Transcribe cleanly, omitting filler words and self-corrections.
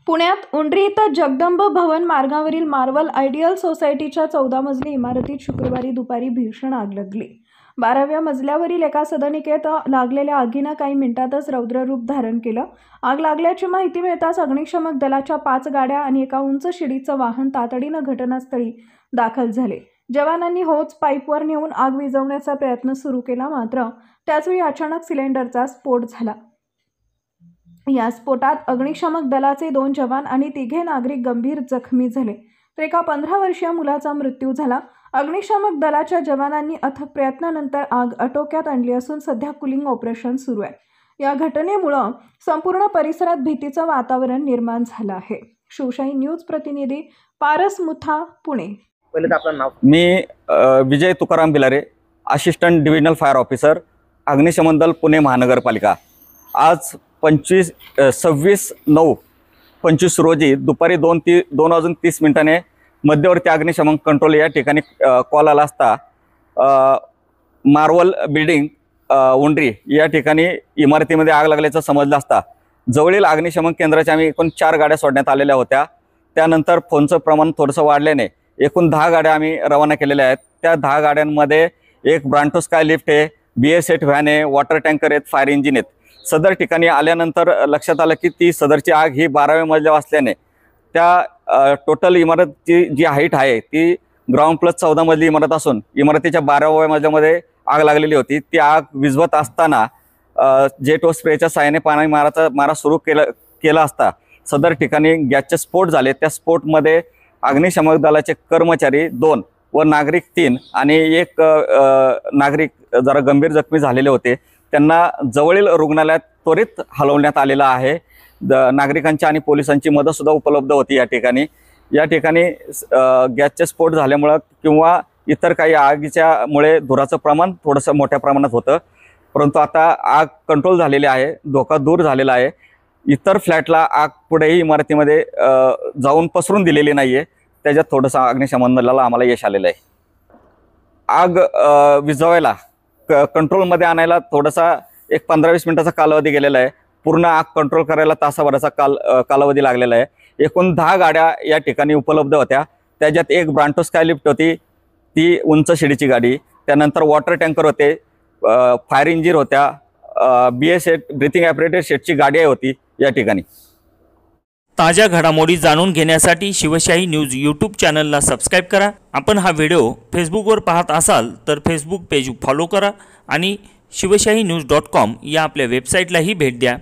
पुण्यात उंडरी इथं जगदंब भवन मार्गावरील मार्वल आयडियल सोसायटीच्या 14 मजली इमारतीत शुक्रवारी दुपारी भीषण आग लागली। 12व्या मजल्यावरील एका सदनिकेत लागलेल्या आगीनं काही मिनिटातच रौद्ररूप धारण केलं। आग लागल्याची माहिती मिळताच अग्निशमक दलाच्या 5 गाड्या आणि एका उंच शिडीचं वाहन तातडीनं घटनास्थळी दाखल झाले। जवानांनी होच पाईपवर नेऊन आग विझवण्याचा प्रयत्न सुरू केला, मात्र त्याचवेळी अचानक सिलेंडरचा स्फोट झाला। या स्फोटात अग्निशमक दलाचे 2 जवान आणि 3 नागरिक गंभीर जखमी झाले, तर एका 15 वर्षीय मुलाचा मृत्यू झाला। अग्निशमक दलाच्या जवानांनी अथक प्रयत्नानंतर आग आटोक्यात आणली असून सध्या कूलिंग ऑपरेशन सुरू आहे। या घटनेमुळे संपूर्ण परिसरात भीतीचं वातावरण निर्माण झालं आहे। शिवशाही न्यूज प्रतिनिधी पारस मुथा, पुणे। पहिले आपलं नाव। मी Vijay Tukaram Bilare, assistant divisional fire officer, अग्निशमन दल पुणे महानगरपालिका। आज 26/9/25 रोजी दुपारी 2:30 मध्यवर्ती अग्निशमन कंट्रोल या ठिकाणी कॉल आला असता मार्वल बिल्डिंग उंडरी या ठिकाणी इमारतीमध्ये आग लागल्याचं समजलं असता जवळील अग्निशमन केंद्राच्या आम्ही एकूण 4 गाड्या सोडण्यात आलेल्या होत्या। त्यानंतर फोनचं प्रमाण थोडंसं वाढल्याने एकूण 10 गाड्या आम्ही रवाना केलेल्या आहेत। त्या 10 गाड्यांमध्ये एक ब्रांटो स्काय लिफ्ट आहे, BS8 व्हॅन आहे, वॉटर टँकर आहेत, फायर इंजिन आहेत। सदर ठिकाणी आल्यानंतर लक्षात आलं की ती सदरची आग ही 12व्या मजल्यावर असल्याने त्या टोटल इमारतची जी हाईट आहे ती ग्राउंड प्लस 14 मजली इमारत असून इमारतीच्या 12व्या मजल्यामध्ये आग लागलेली होती। ती आग विझवत असताना जेट व स्प्रेच्या साहाय्याने पाणी मारा सुरू केला असता सदर ठिकाणी गॅसचे स्फोट झाले। त्या स्फोटमध्ये अग्निशमक दलाचे कर्मचारी 2 व नागरिक 3 आणि एक नागरिक जरा गंभीर जखमी झालेले होते। त्यांना जवळील रुग्णालयात त्वरित हलवण्यात आलेलं आहे। नागरिकांची आणि पोलिसांची मदत सुद्धा उपलब्ध होती। या ठिकाणी गॅसचे स्फोट झाल्यामुळे किंवा इतर काही आगीच्यामुळे धुराचं प्रमाण थोडंसं मोठ्या प्रमाणात होतं, परंतु आता आग कंट्रोल झालेली आहे, धोका दूर झालेला आहे। इतर फ्लॅटला आग पुढेही इमारतीमध्ये जाऊन पसरून दिलेली नाही आहे, त्याच्यात थोडंसं अग्निशमन दलाला आम्हाला यश आलेलं आहे। आग विझवायला कंट्रोलमध्ये आणायला थोडासा एक 15-20 मिनिटाचा कालावधी गेलेला आहे। पूर्ण आग कंट्रोल करायला तासाभराचा कालावधी लागलेला आहे। एकूण 10 गाड्या या ठिकाणी उपलब्ध होत्या, त्याच्यात एक ब्रांटो स्काय लिफ्ट होती, ती उंच शिडीची गाडी, त्यानंतर वॉटर टँकर होते, फायर इंजिन होत्या, BS8 ब्रीथिंग ॲपरेटर सेटची गाडी होती। या ठिकाणी ताज्या घडामोडी जाणून घेण्यासाठी शिवशाही न्यूज यूट्यूब चॅनलला सबस्क्राईब करा। आपण हा व्हिडिओ फेसबुकवर पाहत असाल तर फेसबुक पेज फॉलो करा आणि शिवशाही news.com या आपल्या वेबसाईटलाही भेट द्या।